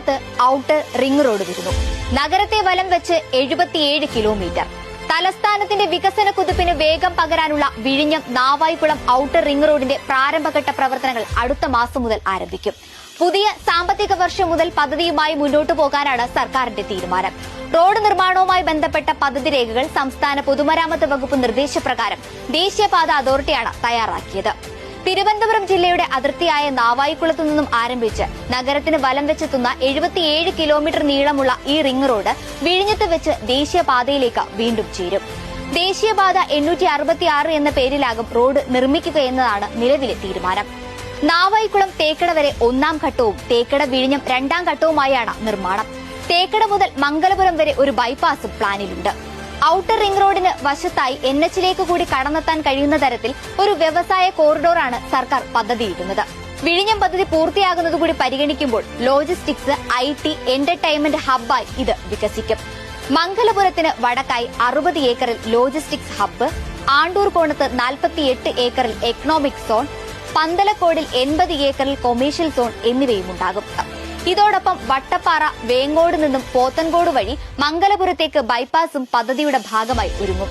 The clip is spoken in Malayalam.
കാലത്ത് ഔട്ടർ റിംഗ് റോഡ് വരുന്നു. നഗരത്തെ വലം വെച്ച് 77 കിലോമീറ്റർ. തലസ്ഥാനത്തിന്റെ വികസന കുതിപ്പിന് വേഗം പകരാനുള്ള വിഴിഞ്ഞം നാവായിക്കുളം ഔട്ടർ റിംഗ് റോഡിന്റെ പ്രാരംഭഘട്ട പ്രവർത്തനങ്ങൾ അടുത്ത മാസം മുതൽ ആരംഭിക്കും. പുതിയ സാമ്പത്തിക വർഷം മുതൽ പദ്ധതിയുമായി മുന്നോട്ടു പോകാനാണ് സർക്കാരിന്റെ തീരുമാനം. റോഡ് നിർമ്മാണവുമായി ബന്ധപ്പെട്ട പദ്ധതി രേഖകൾ സംസ്ഥാന പൊതുമരാമത്ത് വകുപ്പ് നിർദ്ദേശപ്രകാരം ദേശീയപാത അതോറിറ്റിയാണ് തയ്യാറാക്കിയത്. തിരുവനന്തപുരം ജില്ലയുടെ അതിർത്തിയായ നാവായിക്കുളത്തു നിന്നും ആരംഭിച്ച് നഗരത്തിന് വലം വെച്ചെത്തുന്ന 77 കിലോമീറ്റർ നീളമുള്ള ഈ റിംഗ് റോഡ് വിഴിഞ്ഞത്ത് വെച്ച് ദേശീയപാതയിലേക്ക് വീണ്ടും ചേരും. ദേശീയപാത 866 എന്ന പേരിലാകും റോഡ് നിർമ്മിക്കുകയെന്നതാണ് നിലവിലെ തീരുമാനം. നാവായിക്കുളം തേക്കട വരെ 1ാം ഘട്ടവും തേക്കട വിഴിഞ്ഞം 2ാം ഘട്ടവുമായാണ് നിർമ്മാണം. തേക്കട മുതൽ മംഗലപുരം വരെ ഒരു ബൈപ്പാസും പ്ലാനിലുണ്ട്. ഔട്ടർ റിംഗ് റോഡിന് വശത്തായി NH-ലേക്ക് കൂടി കടന്നെത്താൻ കഴിയുന്ന തരത്തിൽ ഒരു വ്യവസായ കോറിഡോറാണ് സർക്കാർ പദ്ധതിയിടുന്നത്. വിഴിഞ്ഞം പദ്ധതി പൂർത്തിയാകുന്നതുകൂടി പരിഗണിക്കുമ്പോൾ ലോജിസ്റ്റിക്സ്, IT, എന്റർടൈൻമെന്റ് ഹബ്ബായി ഇത് വികസിക്കും. മംഗലപുരത്തിന് വടക്കായി 60 ഏക്കറിൽ ലോജിസ്റ്റിക്സ് ഹബ്ബ്, ആണ്ടൂർ കോണത്ത് 48 ഏക്കറിൽ എക്കണോമിക് സോൺ, പന്തലക്കോടിൽ 80 ഏക്കറിൽ കൊമേഴ്ഷ്യൽ സോൺ എന്നിവയുമുണ്ടാകും. ഇതോടൊപ്പം വട്ടപ്പാറ, വേങ്ങോട് നിന്നും പോത്തൻകോട് വഴി മംഗലപുരത്തേക്ക് ബൈപ്പാസും പദ്ധതിയുടെ ഭാഗമായി ഒരുങ്ങും.